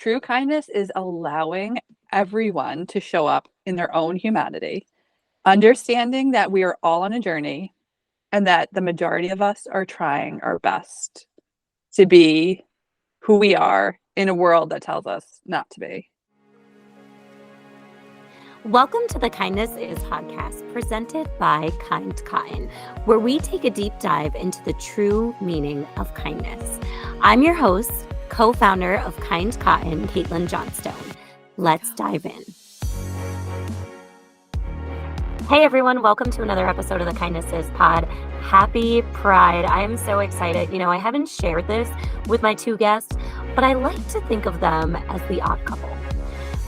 true kindness is allowing everyone to show up in their own humanity, understanding that we are all on a journey and that the majority of us are trying our best to be who we are in a world that tells us not to be. Welcome to the Kindness Is podcast, presented by Kind Cotton, where we take a deep dive into the true meaning of kindness. I'm your host, co-founder of Kind Cotton, Kaitlin Johnstone. Let's dive in. Hey everyone, welcome to another episode of the Kindness Is pod. Happy Pride. I am so excited. You know, I haven't shared this with my two guests, but I like to think of them as the odd couple.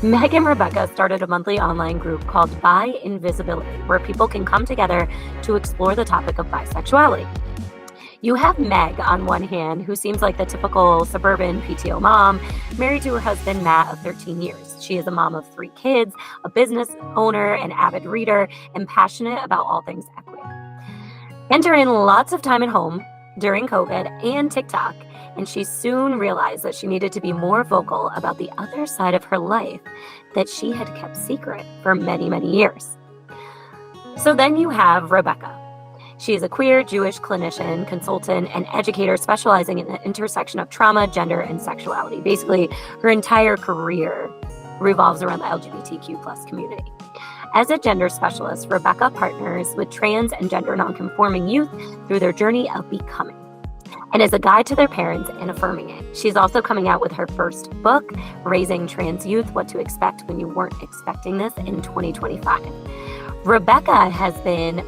Meg and Rebecca started a monthly online group called Bi Invisibility, where people can come together to explore the topic of bisexuality. You have Meg on one hand, who seems like the typical suburban PTO mom, married to her husband, Matt, of 13 years. She is a mom of 3 kids, a business owner, an avid reader, and passionate about all things equity. Enter in lots of time at home during COVID and TikTok, and she soon realized that she needed to be more vocal about the other side of her life that she had kept secret for many, many years. So then you have Rebecca. She is a queer Jewish clinician, consultant, and educator specializing in the intersection of trauma, gender, and sexuality. Basically, her entire career revolves around the LGBTQ+ community. As a gender specialist, Rebecca partners with trans and gender nonconforming youth through their journey of becoming, and is a guide to their parents in affirming it. She's also coming out with her first book, Raising Trans Youth, What to Expect When You Weren't Expecting This, in 2025. Rebecca has been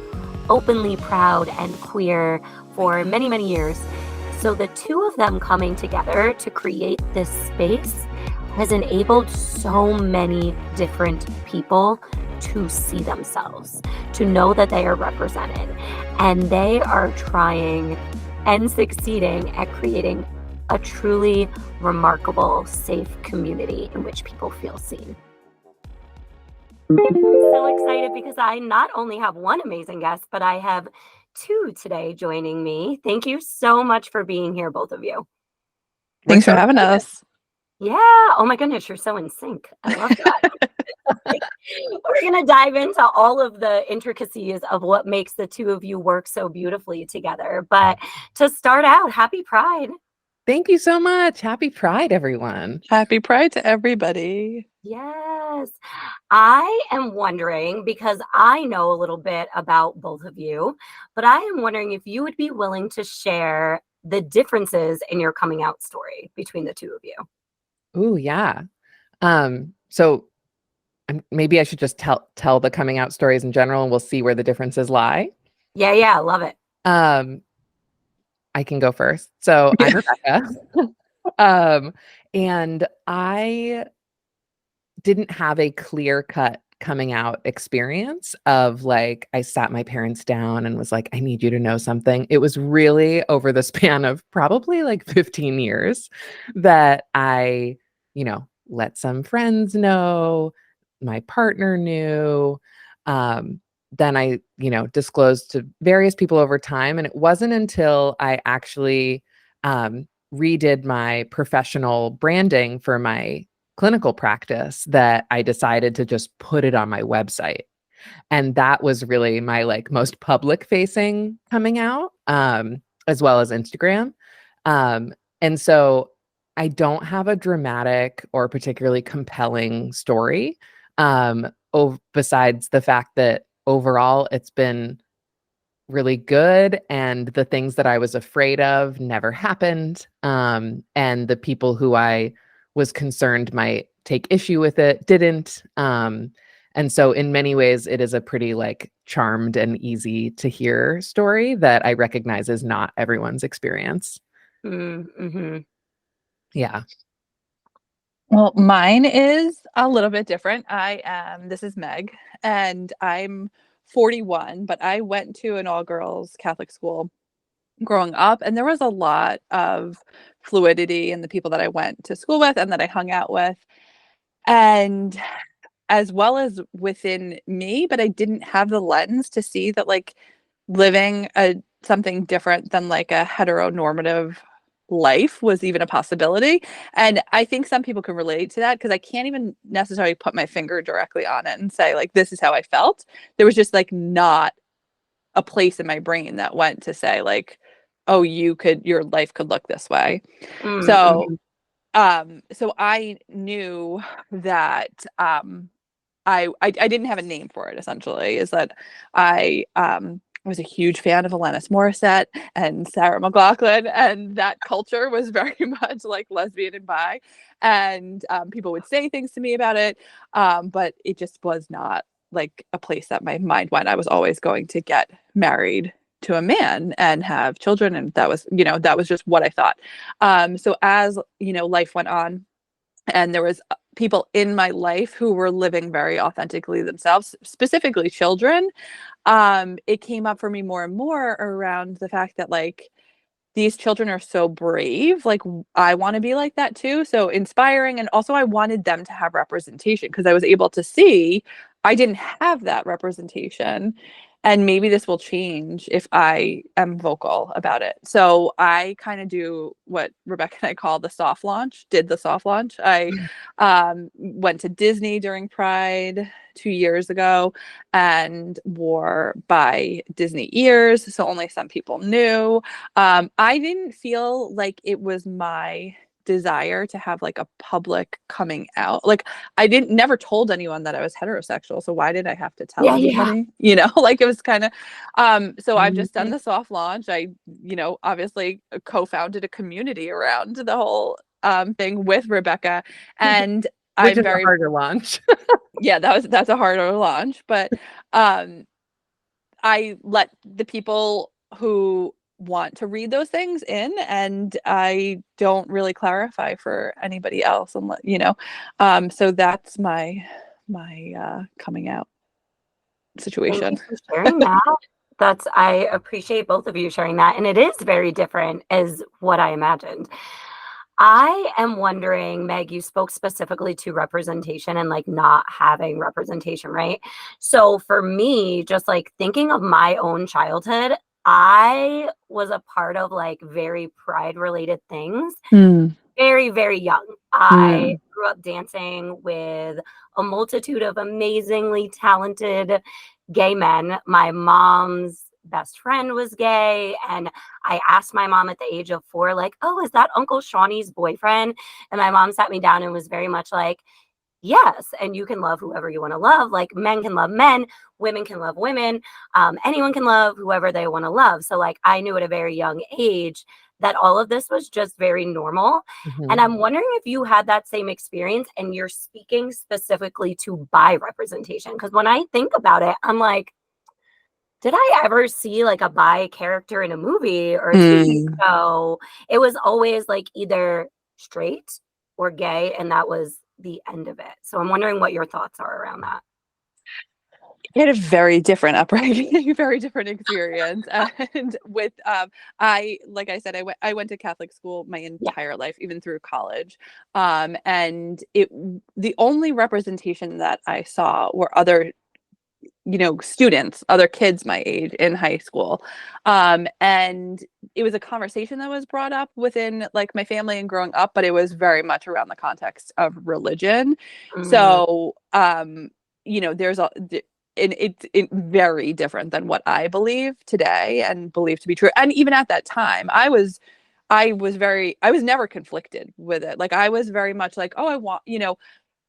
openly proud and queer for many, many years. So the two of them coming together to create this space has enabled so many different people to see themselves, to know that they are represented, and they are trying and succeeding at creating a truly remarkable, safe community in which people feel seen. I'm so excited because I not only have one amazing guest, but I have 2 today joining me. Thank you so much for being here, both of you. Thanks for having us. Yeah. Oh my goodness, you're so in sync. I love that. We're going to dive into all of the intricacies of what makes the two of you work so beautifully together. But to start out, happy Pride. Thank you so much. Happy Pride, everyone. Happy Pride to everybody. Yes. I am wondering, because I know a little bit about both of you, but I am wondering if you would be willing to share the differences in your coming out story between the two of you. Ooh, yeah. So maybe I should just tell the coming out stories in general, and we'll see where the differences lie. Yeah, love it. I can go first. So I'm Rebecca. And I didn't have a clear-cut coming out experience of like, I sat my parents down and was like, I need you to know something. It was really over the span of probably like 15 years that I, let some friends know, my partner knew. Then I, disclosed to various people over time. And it wasn't until I actually redid my professional branding for my clinical practice that I decided to just put it on my website. And that was really my like most public facing coming out, as well as Instagram. And so I don't have a dramatic or particularly compelling story, besides the fact that overall it's been really good, and the things that I was afraid of never happened. And the people who I was concerned might take issue with it didn't. And so in many ways, it is a pretty like charmed and easy to hear story that I recognize is not everyone's experience. Mm-hmm. Yeah. Well, mine is a little bit different. This is Meg, and I'm 41, but I went to an all-girls Catholic school growing up, and there was a lot of fluidity in the people that I went to school with and that I hung out with, and as well as within me, but I didn't have the lens to see that like living something different than like a heteronormative life was even a possibility. And I think some people can relate to that because I can't even necessarily put my finger directly on it and say like this is how I felt. There was just like not a place in my brain that went to say like, oh, your life could look this way. So Mm-hmm. so I knew that I didn't have a name for it, essentially, is that I was a huge fan of Alanis Morissette and Sarah McLachlan, and that culture was very much like lesbian and bi, and people would say things to me about it, but it just was not like a place that my mind went. I was always going to get married to a man and have children, and that was, that was just what I thought. So as life went on, and there was people in my life who were living very authentically themselves, specifically children, it came up for me more and more around the fact that like these children are so brave. Like I want to be like that too. So inspiring. And also I wanted them to have representation because I was able to see I didn't have that representation. And maybe this will change if I am vocal about it. So I kind of do what Rebecca and I call the soft launch, did the soft launch. I went to Disney during Pride 2 years ago and wore by Disney ears. So only some people knew. I didn't feel like it was my desire to have like a public coming out. Like I never told anyone that I was heterosexual. So why did I have to tell Yeah. anybody? Like it was kind of so I've just done Mhm. the soft launch. I, obviously co-founded a community around the whole thing with Rebecca. And Which I'm is a very harder launch. yeah, that's a harder launch. But um I let the people who want to read those things in, and I don't really clarify for anybody else, and so that's my coming out Thank you situation. for sharing that. I appreciate both of you sharing that. And it is very different as what I imagined. I am wondering, Meg, you spoke specifically to representation and like not having representation, right? So for me, just like thinking of my own childhood, I was a part of like very pride related things Mm, very, very young. I mm, grew up dancing with a multitude of amazingly talented gay men. My mom's best friend was gay. And I asked my mom at the age of 4, like, oh, is that Uncle Shawnee's boyfriend? And my mom sat me down and was very much like, yes. And you can love whoever you want to love. Like men can love men, women can love women. Anyone can love whoever they want to love. So like I knew at a very young age that all of this was just very normal. And Mhm. I'm wondering if you had that same experience and you're speaking specifically to bi representation. Because when I think about it, I'm like, did I ever see like a bi character in a movie or a TV mm. show? It was always like either straight or gay, and that was the end of it. So I'm wondering what your thoughts are around that. I had a very different upbringing, very different experience, and with I like I said, I went to Catholic school my Yeah. entire life, even through college, and the only representation that I saw were other students, other kids my age in high school, and it was a conversation that was brought up within like my family and growing up, but it was very much around the context of religion. Mm, So there's and it's very different than what I believe today and believe to be true. And even at that time, I was never conflicted with it. Like I was very much like, oh, I want,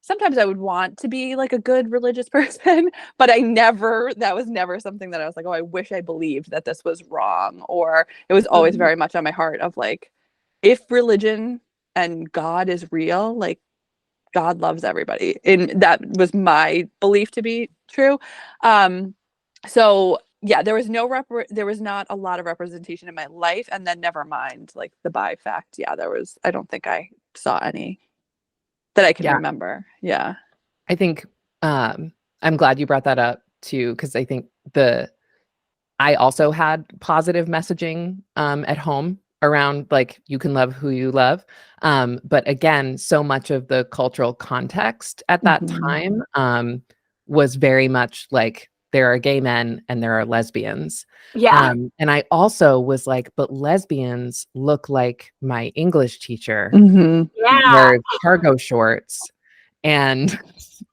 sometimes I would want to be like a good religious person, but that was never something that I was like, oh, I wish I believed that this was wrong. Or it was always mhm, very much on my heart of like, if religion and God is real, like God loves everybody. And that was my belief to be true. So yeah, there was not a lot of representation in my life. And then never mind like the bi fact. Yeah, I don't think I saw any that I can Yeah. remember. Yeah. I think I'm glad you brought that up too, because I think I also had positive messaging at home around like you can love who you love. But again, so much of the cultural context at that Mhm. time was very much like there are gay men and there are lesbians. Yeah. And I also was like, but lesbians look like my English teacher Mm-hmm. who Yeah. wears cargo shorts and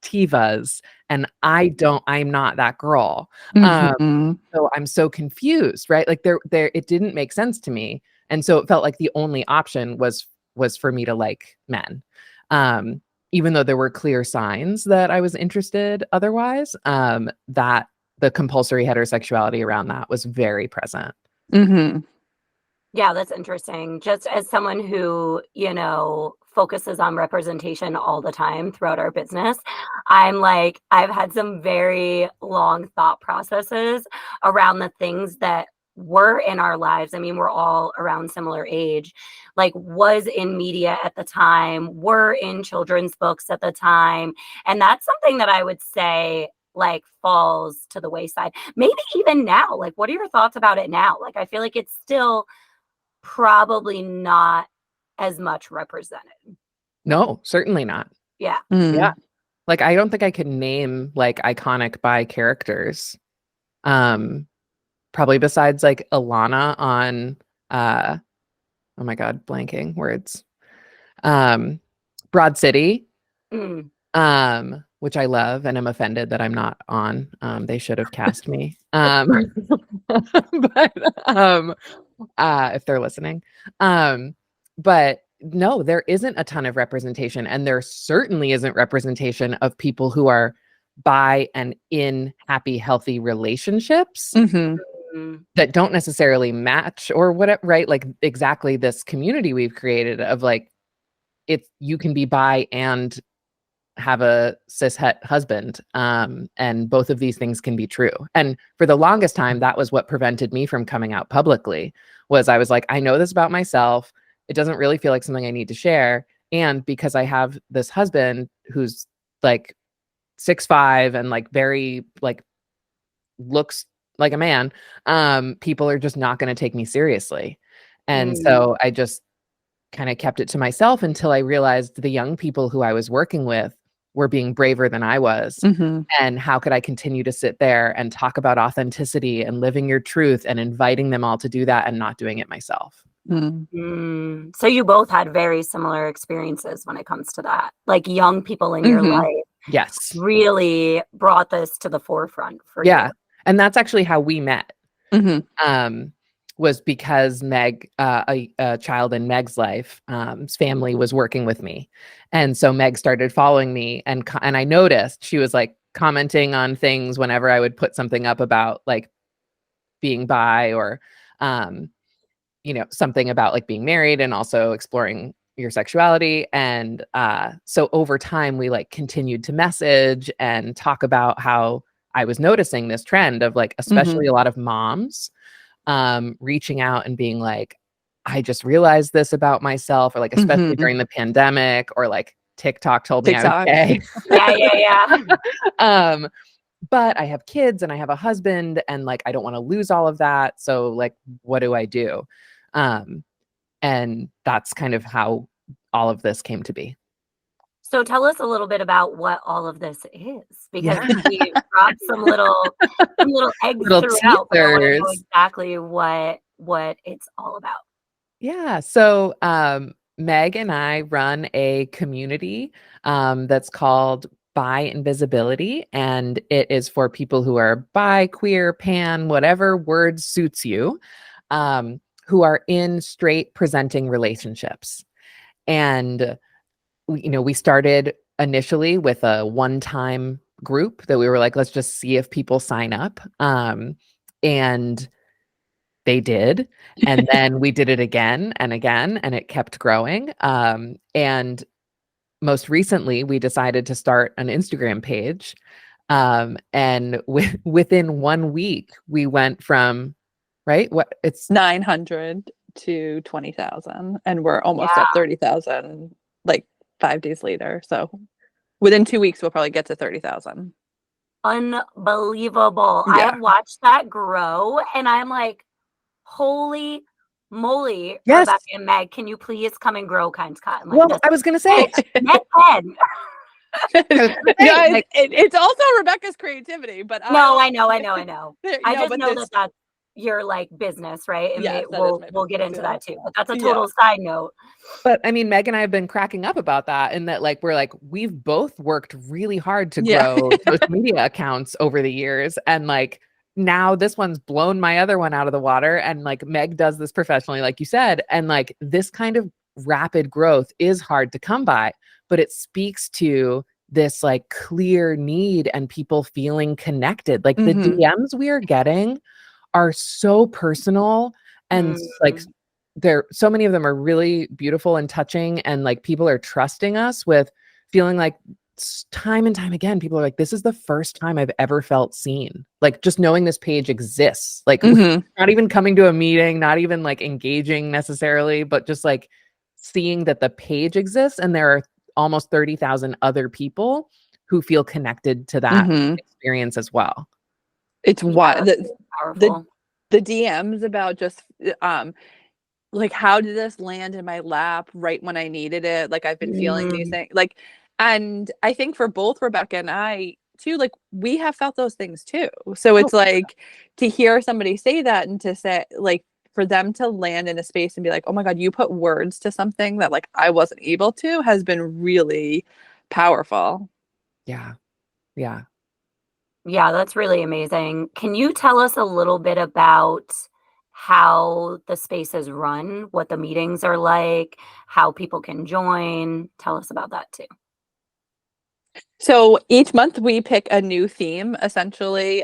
Tivas, and I'm not that girl. Mm-hmm. So I'm so confused, right? Like it didn't make sense to me. And so it felt like the only option was for me to like men. Even though there were clear signs that I was interested otherwise, that the compulsory heterosexuality around that was very present. Mm-hmm. Yeah, that's interesting. Just as someone who, focuses on representation all the time throughout our business, I'm like, I've had some very long thought processes around the things that were in our lives. I mean, we're all around similar age, like was in media at the time, were in children's books at the time. And that's something that I would say like falls to the wayside. Maybe even now. Like, what are your thoughts about it now? Like, I feel like it's still probably not as much represented. No, certainly not. Yeah. Yeah. Like I don't think I could name like iconic bi characters. Probably besides like Alana on oh my god, blanking words. Broad City. Mm. Which I love and I'm offended that I'm not on. They should have cast me. But if they're listening. But no, there isn't a ton of representation, and there certainly isn't representation of people who are bi and in happy, healthy relationships that don't necessarily match or whatever, right? Like exactly this community we've created of like, you can be bi and have a cis het husband, and both of these things can be true. And for the longest time, that was what prevented me from coming out publicly. Was I was like, I know this about myself. It doesn't really feel like something I need to share. And because I have this husband who's like 6'5" and like very like looks like a man, people are just not going to take me seriously. And so I just kind of kept it to myself until I realized the young people who I was working with were being braver than I was. And how could I continue to sit there and talk about authenticity and living your truth and inviting them all to do that and not doing it myself? So you both had very similar experiences when it comes to that. Like young people in your life, yes, really brought this to the forefront for you. And that's actually how we met. Was because Meg, a child in Meg's life, family was working with me. And so Meg started following me and I noticed she was like commenting on things whenever I would put something up about like being bi or, something about like being married and also exploring your sexuality. And so over time, we like continued to message and talk about how I was noticing this trend of like, especially a lot of moms reaching out and being like, I just realized this about myself, or like, especially during the pandemic, or like TikTok told me I was gay. Yeah. But I have kids and I have a husband and like, I don't want to lose all of that. So like, what do I do? And that's kind of how all of this came to be. So tell us a little bit about what all of this is, because we dropped some little eggs throughout, but I want to know exactly what it's all about. Yeah. So Meg and I run a community that's called Bi Invisibility, and it is for people who are bi, queer, pan, whatever word suits you, who are in straight presenting relationships. And we started initially with a one-time group that we were like, let's just see if people sign up. And they did. And then we did it again and again, and it kept growing. And most recently, we decided to start an Instagram page. And within 1 week, we went from, right? It's 900 to 20,000. And we're almost at 30,000, like 5 days later. So within 2 weeks, we'll probably get to 30,000. Unbelievable. I have watched that grow and I'm like, holy moly, Rebecca and Meg, can you please come and grow Kind's Cotton? Like, well, I was going to say, No, it's also Rebecca's creativity, but No, I know. I no, just but know this that that's your like business, right? And yes, that is my we'll get business, into yeah. that too. But that's a Yeah. total side note. But I mean, Meg and I have been cracking up about that, and that like we're like we've both worked really hard to Yeah. grow social media accounts over the years, and like now this one's blown my other one out of the water, and like Meg does this professionally, like you said, and like this kind of rapid growth is hard to come by, but it speaks to this like clear need and people feeling connected. Like the Mhm. DMs we are getting are so personal and like Mm. there so many of them are really beautiful and touching, and like people are trusting us with feeling like time and time again people are like, this is the first time I've ever felt seen, like just knowing this page exists, like Mhm. not even coming to a meeting, not even like engaging necessarily, but just like seeing that the page exists and there are almost 30,000 other people who feel connected to that Mhm. experience as well. It's Yeah, why that's really the powerful. the DMs about just like how did this land in my lap right when I needed it? Like I've been feeling these Mm. things. Like, and I think for both Rebecca and I too, like we have felt those things too. So Oh, it's like to hear somebody say that and to say like for them to land in a space and be like, oh my God, you put words to something that like I wasn't able to has been really powerful. yeah, yeah. Yeah, that's really amazing. Can you tell us a little bit about how the space is run, what the meetings are like, how people can join? Tell us about that too. So each month we pick a new theme essentially.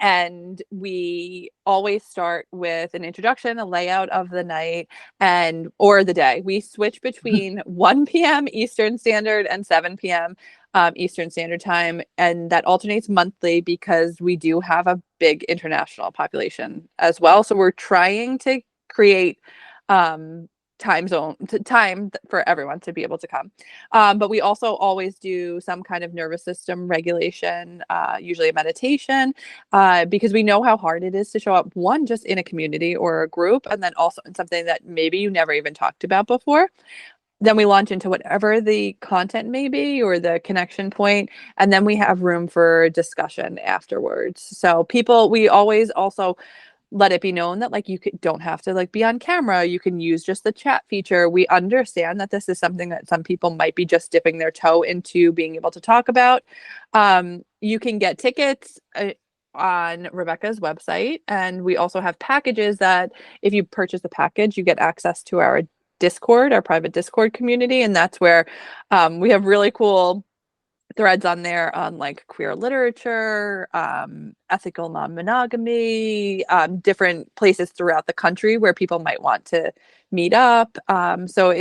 And we always start with an introduction, a layout of the night and or the day. We switch between 1 p.m. Eastern Standard and 7 p.m. Eastern Standard Time, and that alternates monthly because we do have a big international population as well. So we're trying to create um, time for everyone to be able to come. But we also always do some kind of nervous system regulation, usually a meditation, because we know how hard it is to show up, one, just in a community or a group, and then also in something that maybe you never even talked about before. Then we launch into whatever the content may be or the connection point, and then we have room for discussion afterwards. So we always also let it be known that like don't have to like be on camera, you can use just the chat feature. We understand that this is something that some people might be just dipping their toe into being able to talk about. You can get tickets on Rebecca's website, and we also have packages that if you purchase a package you get access to our Discord, our private Discord community, and that's where we have really cool threads on there on like queer literature, ethical non-monogamy, different places throughout the country where people might want to meet up. So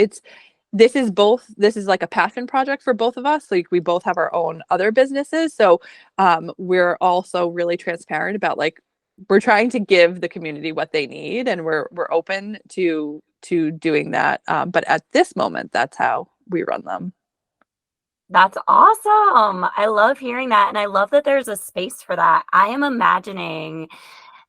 this is like a passion project for both of us. Like we both have our own other businesses. So we're also really transparent about like we're trying to give the community what they need, and we're open to doing that. But at this moment, that's how we run them. That's awesome. I love hearing that. And I love that there's a space for that. I am imagining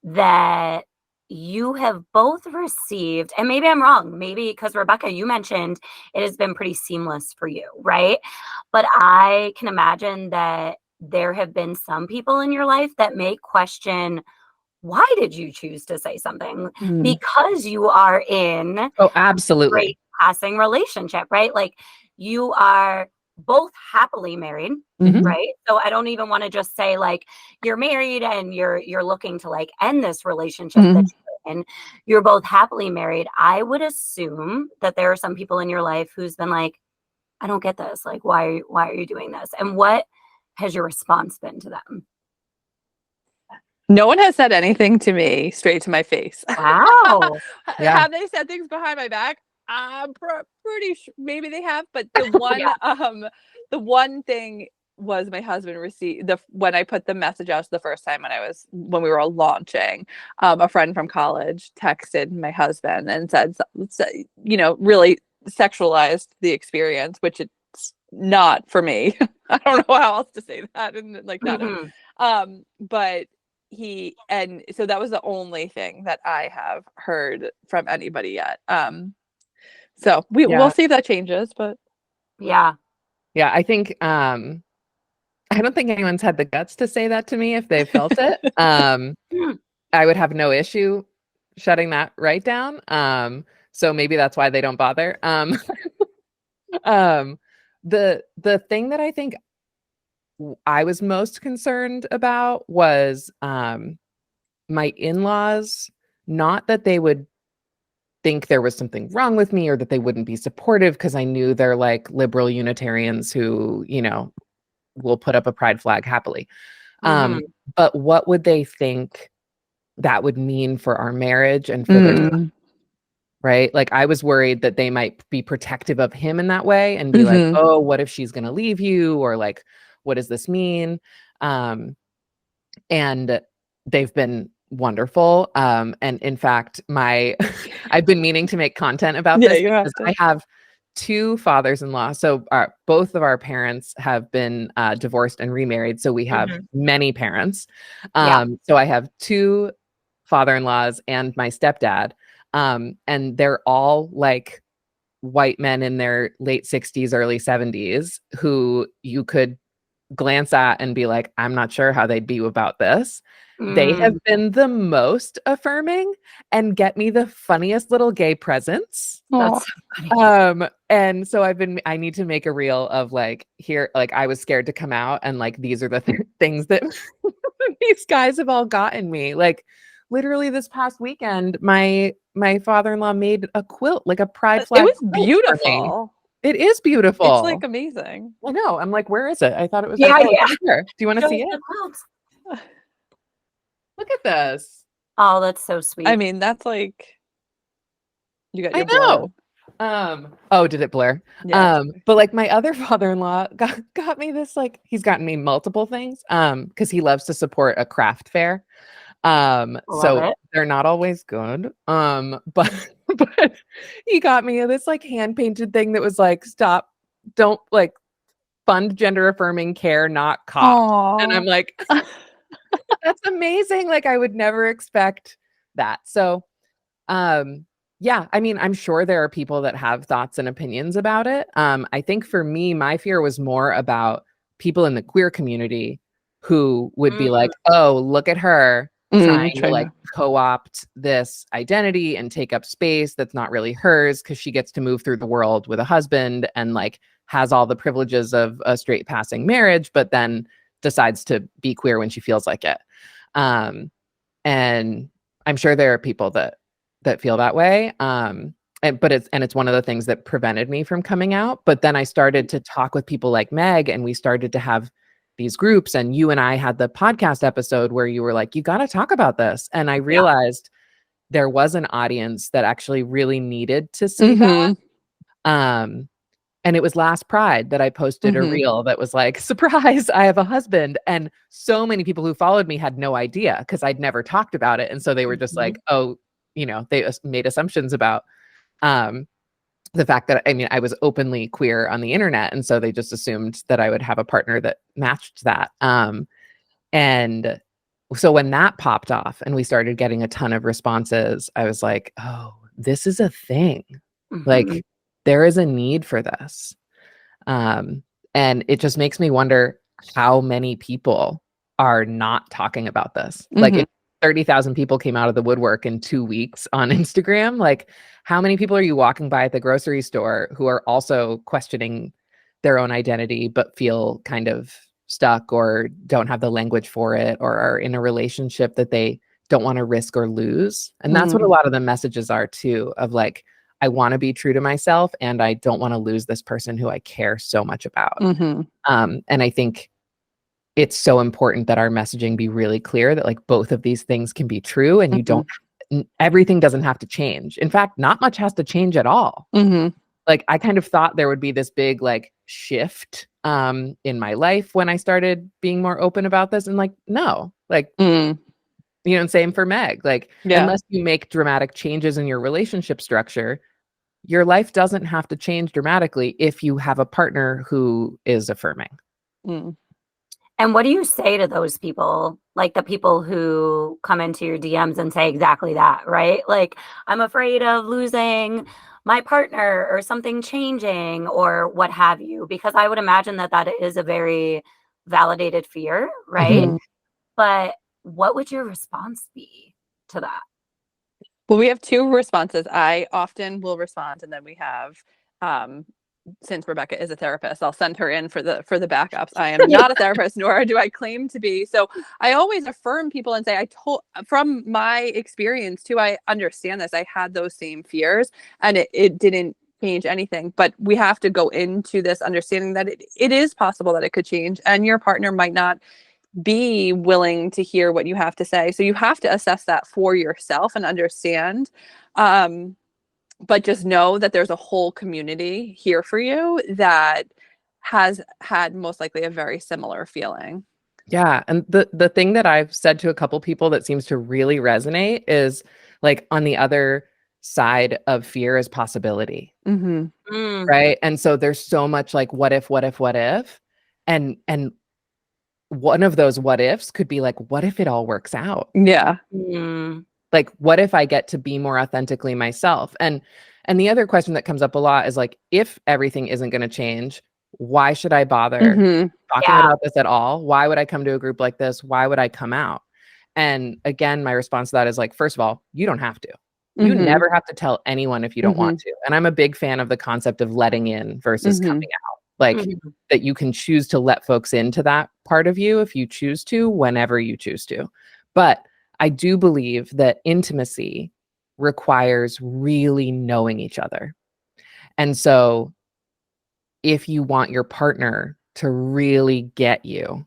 that you have both received, and maybe I'm wrong, maybe because Rebecca, you mentioned it has been pretty seamless for you, right? But I can imagine that there have been some people in your life that may question, why did you choose to say something? Mm. Because you are in Oh, absolutely. great passing relationship, right? Like you are both happily married, Mhm. right? So I don't even want to just say like you're married and you're looking to like end this relationship that Mm. you're in. You're both happily married. I would assume that there are some people in your life who's been like, I don't get this. Like, why are you doing this? And what has your response been to them? No one has said anything to me straight to my face. Wow. Yeah. Have they said things behind my back? I'm pretty sure maybe they have, but the one Yeah. the one thing was my husband received the when I put the message out the first time when we were launching, a friend from college texted my husband and said, really sexualized the experience, which it's not for me. I don't know how else to say that and like that. Mhm. But and so that was the only thing that I have heard from anybody yet. So we'll Yeah. see if that changes, but Yeah. Yeah, I think I don't think anyone's had the guts to say that to me if they felt it. I would have no issue shutting that right down. So maybe that's why they don't bother. Um, the thing that I think I was most concerned about was my in-laws, not that they would think there was something wrong with me or that they wouldn't be supportive, because I knew they're like liberal Unitarians who, will put up a pride flag happily. Mhm. But what would they think that would mean for our marriage and for their Mm. right? Like I was worried that they might be protective of him in that way and be like, Mhm. "Oh, what if she's going to leave you?" or like, "What does this mean?" Um, and they've been wonderful. And in fact, my I've been meaning to make content about Yeah, this you have because to. I have two fathers-in-law. So both of our parents have been divorced and remarried. So we have Mhm. many parents. Yeah. So I have two father-in-laws and my stepdad. And they're all like white men in their late 60s, early 70s who you could glance at and be like, I'm not sure how they'd be about this. They have Mm. been the most affirming and get me the funniest little gay presents. Oh, That's so funny. And so I need to make a reel of like, here, like I was scared to come out and like, these are the things that these guys have all gotten me. Like literally this past weekend, my father-in-law made a quilt, like a pride it flag was quilt for me. beautiful. It is It's like beautiful. amazing. I know. I'm like, where is it? I thought it was like, Yeah, oh, it's yeah. over here. Do you want to Show see us it? the quilts. Look at this. Oh, that's so I sweet. mean, that's like you got I your blur. know. Oh, did it blur? Yeah. But like my other father-in-law got me this, like he's gotten me multiple things. Because he loves to support a craft fair. Love So it. they're not always good. But but he got me this like hand-painted thing that was like, stop, don't like fund gender affirming care, not cops. And I'm Oh. like, that's amazing. Like I would never expect that. So yeah, I mean, I'm sure there are people that have thoughts and opinions about it. I think for me, my fear was more about people in the queer community who would be Mm. like, oh, look at her trying to Trying like to. co-opt this identity and take up space that's not really hers because she gets to move through the world with a husband and like has all the privileges of a straight passing marriage, but then decides to be queer when she feels like it. Um, and I'm sure there are people that feel that way. It's one of the things that prevented me from coming out. But then I started to talk with people like Meg, and we started to have these groups. And you and I had the podcast episode where you were like, "You got to talk about this," and I Yeah. realized there was an audience that actually really needed to see that. Mhm. Um, and it was last Pride that I posted a Mhm. reel that was like, surprise, I have a husband. And so many people who followed me had no idea because I'd never talked about it. And so they were just Mhm. like, oh, they made assumptions about um, the fact that, I mean, I was openly queer on the internet. And so they just assumed that I would have a partner that matched that. And so when that popped off and we started getting a ton of responses, I was like, oh, this is a thing. Mhm. Like, there is a need for this. Um, and it just makes me wonder how many people are not talking about this. Like Mhm. if 30,000 people came out of the woodwork in 2 weeks on Instagram, like how many people are you walking by at the grocery store who are also questioning their own identity, but feel kind of stuck or don't have the language for it or are in a relationship that they don't want to risk or lose? And that's what a Mhm. lot of the messages are too, of like, I want to be true to myself and I don't want to lose this person who I care so much about. Mhm. And I think it's so important that our messaging be really clear that like both of these things can be true and you don't, Mhm. everything doesn't have to change. In fact, not much has to change at all. Mhm. Like I kind of thought there would be this big like shift in my life when I started being more open about this. And like, no, like, Mm. and same for Meg. Like, Yeah. unless you make dramatic changes in your relationship structure, your life doesn't have to change dramatically if you have a partner who is affirming. Mm. And what do you say to those people? Like the people who come into your DMs and say exactly that, right? Like, I'm afraid of losing my partner or something changing or what have you, because I would imagine that that is a very validated fear, right? Mhm. But what would your response be to that? Well, we have two responses. I often will respond, and then we have, um, since Rebecca is a therapist, I'll send her in for the backups. I am not a therapist, nor do I claim to be. So I always affirm people and say, I told from my experience too, I understand this. I had those same fears, and it didn't change anything. But we have to go into this understanding that it is possible that it could change, and your partner might not be willing to hear what you have to say. So you have to assess that for yourself and understand. But just know that there's a whole community here for you that has had most likely a very similar feeling. Yeah. And the thing that I've said to a couple people that seems to really resonate is like on the other side of fear is possibility. Mm-hmm. Right. And so there's so much like what if, what if, what if? And one of those what ifs could be like, what if it all works out? Yeah. Mm. Like, what if I get to be more authentically myself? And the other question that comes up a lot is like, if everything isn't going to change, why should I bother Mm-hmm. talking about this at all? Why would I come to a group like this? Why would I come out? And again, my response to that is like, first of all, you don't have to. You Mm-hmm. never have to tell anyone if you don't Mm-hmm. want to. And I'm a big fan of the concept of letting in versus Mm-hmm. coming out. Like Mhm. that you can choose to let folks into that part of you if you choose to, whenever you choose to. But I do believe that intimacy requires really knowing each other. And so if you want your partner to really get you,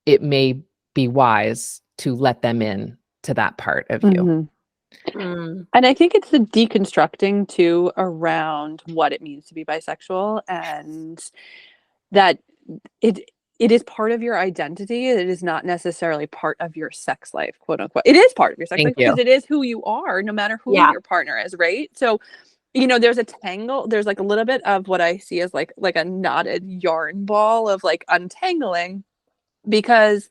it may be wise to let them in to that part of you. Mm-hmm. Mm. And I think it's the deconstructing too around what it means to be bisexual, and that it it is part of your identity. It is not necessarily part of your sex life, quote unquote. It is part of your sex Thank life you. because it is who you are, no matter who Yeah. your partner is, right? So, there's a tangle. There's like a little bit of what I see as like a knotted yarn ball of like untangling, because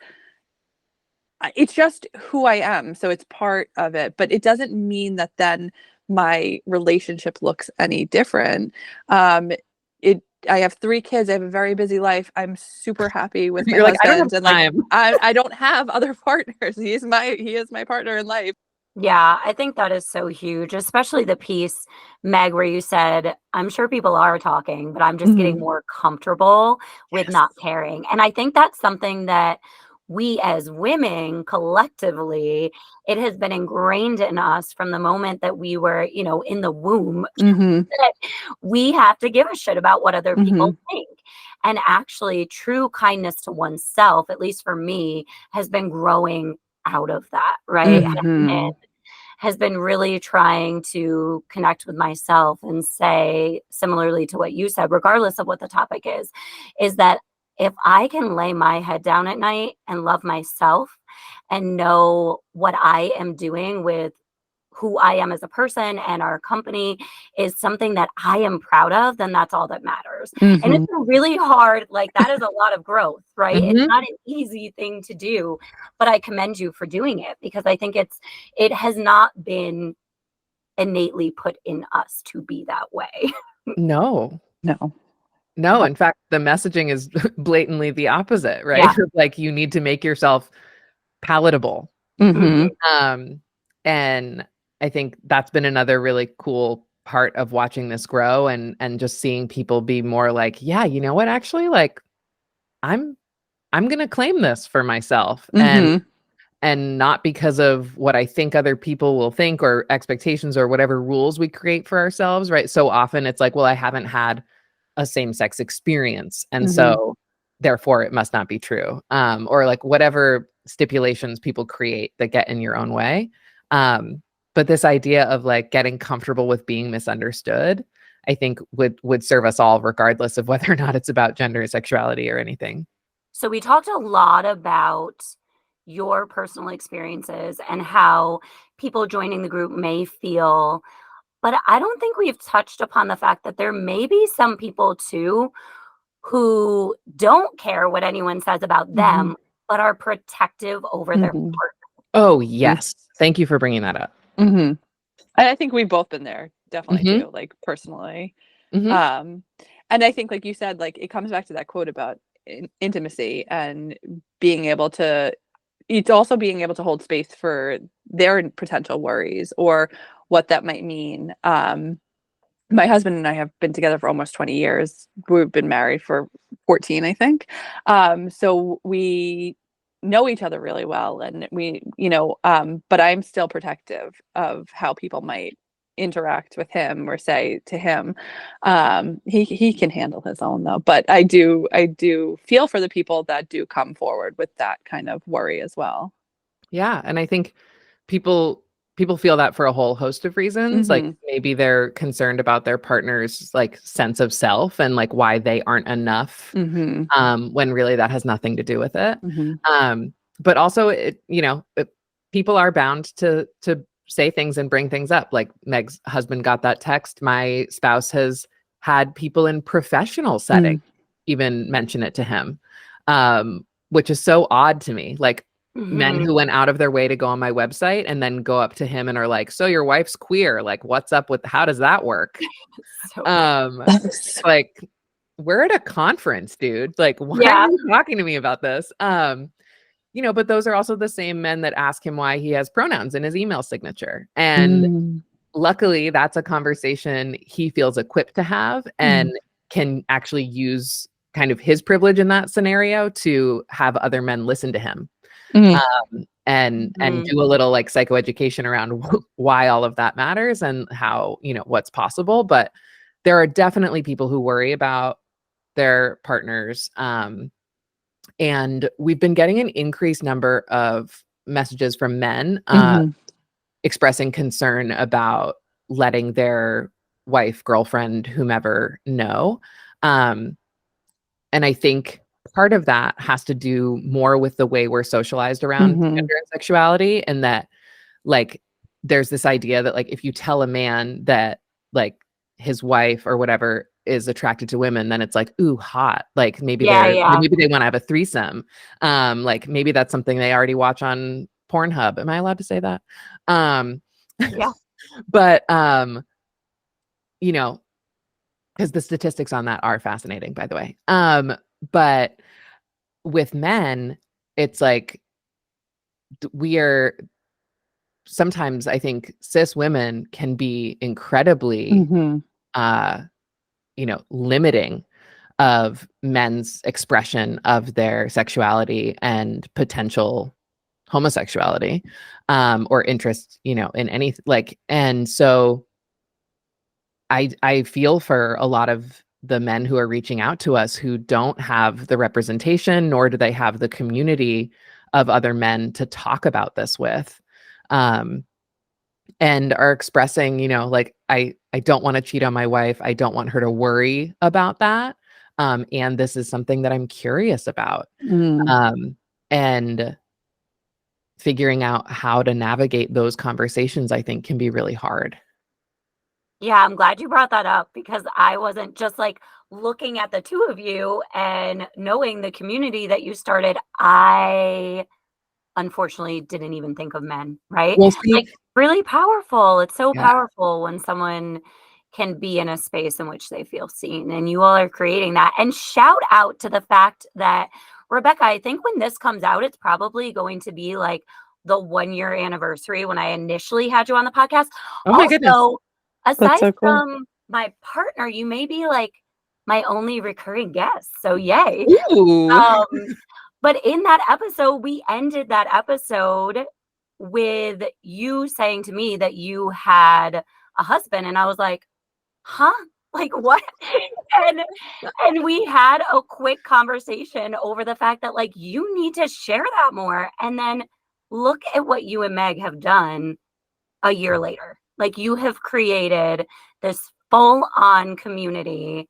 it's just who I am. So it's part of it, but it doesn't mean that then my relationship looks any different. Um, it. I have 3 kids. I have a very busy life. I'm super happy with my You're like, I don't have husband, and like time. I don't have other partners. He is my partner in life. Yeah, I think that is so huge, especially the piece, Meg, where you said, I'm sure people are talking, but I'm just getting Mhm. more comfortable with Yes. not caring. And I think that's something that we as women collectively, it has been ingrained in us from the moment that we were, in the womb, Mhm. that we have to give a shit about what other people Mhm. think. And actually, true kindness to oneself, at least for me, has been growing out of that, right? Mhm. Has been really trying to connect with myself and say, similarly to what you said, regardless of what the topic is that if I can lay my head down at night and love myself and know what I am doing with who I am as a person and our company is something that I am proud of, then that's all that matters. And it's Mhm. a really hard, like that is a lot of growth, right? It's Mhm. not an easy thing to do, but I commend you for doing it because I think it has not been innately put in us to be that way. No. No. No, in fact, the messaging is blatantly the opposite, right? Yeah. Like you need to make yourself palatable. Mhm. Um, and I think that's been another really cool part of watching this grow and just seeing people be more like, yeah, you know what, actually, like I'm I'm gonna claim this for myself. Mhm. And not because of what I think other people will think or expectations or whatever rules we create for ourselves, right? So often it's like, well, I haven't had a same-sex experience, and Mhm. so therefore it must not be true. Or like whatever stipulations people create that get in your own way. But this idea of like getting comfortable with being misunderstood, I think would serve us all, regardless of whether or not it's about gender, sexuality, or anything. So we talked a lot about your personal experiences and how people joining the group may feel, but I don't think we've touched upon the fact that there may be some people too who don't care what anyone says about Mhm. them, but are protective over their Mhm. partner. Oh, Mhm. yes. Thank you for bringing that up. Mhm. And I think we've both been there. definitely Mhm. do, like, personally. Mhm. Um, and I think, like you said, like, it comes back to that quote about intimacy and being able to it's also being able to hold space for their potential worries or what that might mean. My husband and I have been together for almost 20 years. We've been married for 14, I think. So we know each other really well and but I'm still protective of how people might interact with him or say to him. He can handle his own though, but I do feel for the people that do come forward with that kind of worry as well. Yeah, and I think people feel that for a whole host of reasons. Like Mhm. maybe they're concerned about their partner's like sense of self and like why they aren't enough, Mhm. when really that has nothing to do with it. Mhm. But also, people are bound to say things and bring things up. Like Meg's husband got that text. My spouse has had people in professional setting Mm. even mention it to him, which is so odd to me. Like men Mhm. who went out of their way to go on my website and then go up to him and are like, "So your wife's queer? Like, what's up with how does that work?" So Um, like, we're at a conference, dude. Like, why are yeah. you talking to me about this? But those are also the same men that ask him why he has pronouns in his email signature. And Mm. luckily, that's a conversation he feels equipped to have and Mm. can actually use kind of his privilege in that scenario to have other men listen to him, Mm. and Mhm. do a little like psychoeducation around why all of that matters and how, what's possible. But there are definitely people who worry about their partners. And we've been getting an increased number of messages from men Mhm. expressing concern about letting their wife, girlfriend, whomever know. Um, and I think part of that has to do more with the way we're socialized around Mhm. gender and sexuality, and that like there's this idea that like if you tell a man that like his wife or whatever is attracted to women, then it's like, ooh, hot. Like Yeah, yeah. maybe they want to have a threesome. Like maybe that's something they already watch on Pornhub. Am I allowed to say that? Um, Yeah. but you know, because the statistics on that are fascinating, by the way. But with men, it's like we are sometimes I think cis women can be incredibly Mhm. uh limiting of men's expression of their sexuality and potential homosexuality, or interest, in any like. And so I feel for a lot of the men who are reaching out to us who don't have the representation, nor do they have the community of other men to talk about this with. Um, and are expressing, like I don't want to cheat on my wife. I don't want her to worry about that. And this is something that I'm curious about. Mm. Um, and figuring out how to navigate those conversations, I think, can be really hard. Yeah, I'm glad you brought that up because I wasn't just like looking at the two of you and knowing the community that you started. I unfortunately didn't even think of men, right? We'll see. Like really powerful. It's so Yeah. powerful when someone can be in a space in which they feel seen and you all are creating that. And shout out to the fact that Rebecca, I think when this comes out, it's probably going to be like the 1 year anniversary when I initially had you on the podcast. Oh my goodness. Also, That's aside so cool. from my partner, you may be like my only recurring guest. So yay. Ooh. Um, but in that episode, we ended that episode with you saying to me that you had a husband, and I was like, "Huh? Like what?" And and we had a quick conversation over the fact that like you need to share that more. And then look at what you and Meg have done a year later. Like you have created this full on community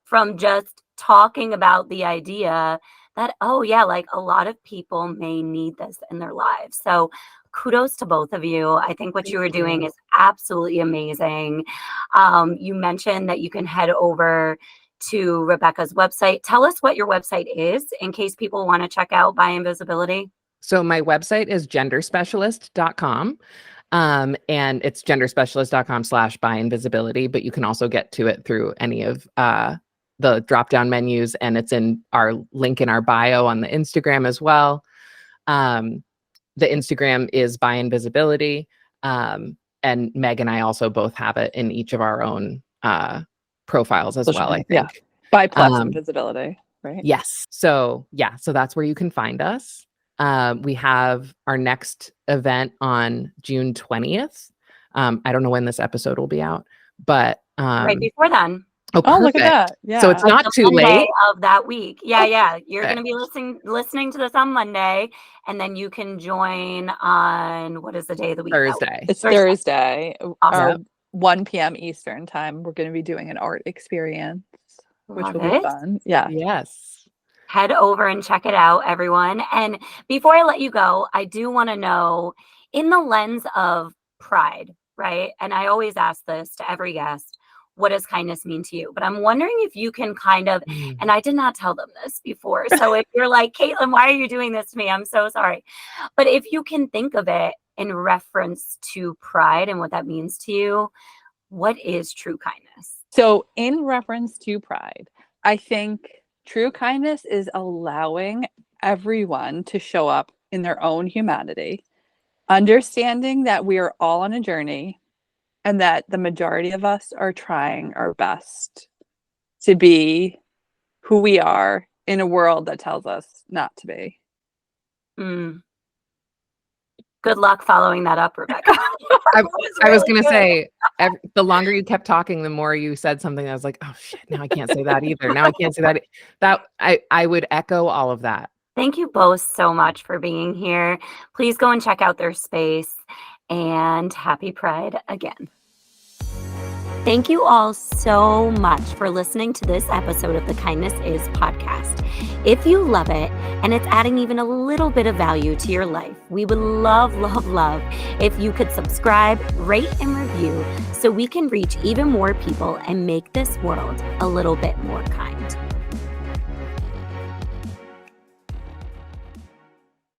from just talking about the idea that, oh, yeah, like a lot of people may need this in their lives. So kudos to both of you. I think what you Thank are doing you. is absolutely amazing. You mentioned that you can head over to Rebecca's website. Tell us what your website is in case people want to check out By Invisibility. So my website is genderspecialist.com. And it's genderspecialist.com/byinvisibility, but you can also get to it through any of the drop-down menus, and it's in our link in our bio on the Instagram as well. The Instagram is byinvisibility. And Meg and I also both have it in each of our own profiles as well, I think. Yeah. By plus invisibility, right? Yes. So that's where you can find us. We have our next event on June 20th. I don't know when this episode will be out, but right before then. Oh, look at that. Yeah. So it's not too late of that week. Yeah. You're going to be listening to this on Monday, and then you can join on, what is the day of the week? Thursday. It's Thursday. Awesome. 1 p.m. Eastern time. We're going to be doing an art experience, which will be fun. Yeah. Yes. Head over and check it out, everyone. And before I let you go, I do want to know, in the lens of pride, right? And I always ask this to every guest, what does kindness mean to you? But I'm wondering if you can kind of, and I did not tell them this before. So if you're like, Kaitlin, why are you doing this to me? I'm so sorry. But if you can think of it in reference to pride and what that means to you, what is true kindness? So in reference to pride, I think true kindness is allowing everyone to show up in their own humanity, understanding that we are all on a journey, and that the majority of us are trying our best to be who we are in a world that tells us not to be. Good luck following that up, Rebecca. I was going to say, the longer you kept talking, the more you said something. I was like, oh shit, now I can't say that either. Now I can't say that. I would echo all of that. Thank you both so much for being here. Please go and check out their space, and happy Pride again. Thank you all so much for listening to this episode of the Kindness Is podcast. If you love it and it's adding even a little bit of value to your life, we would love if you could subscribe, rate, and review so we can reach even more people and make this world a little bit more kind.